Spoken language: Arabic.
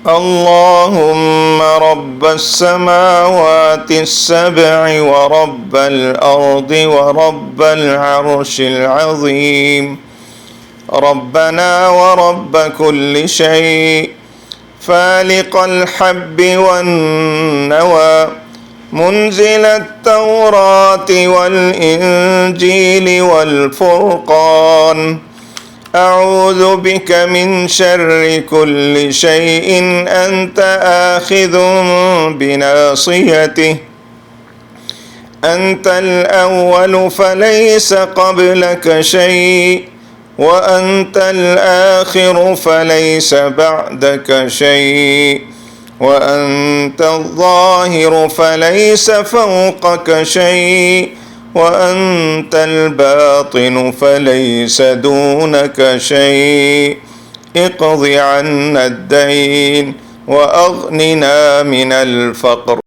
اللهم رب السماوات السبع ورب الأرض ورب العرش العظيم، ربنا ورب كل شيء، فالق الحب والنوى، منزل التوراة والإنجيل والفرقان، أعوذ بك من شر كل شيء أنت آخذ بناصيته، أنت الأول فليس قبلك شيء، وأنت الآخر فليس بعدك شيء، وأنت الظاهر فليس فوقك شيء، وأنت الباطن فليس دونك شيء، اقض عنا الدين وأغننا من الفقر.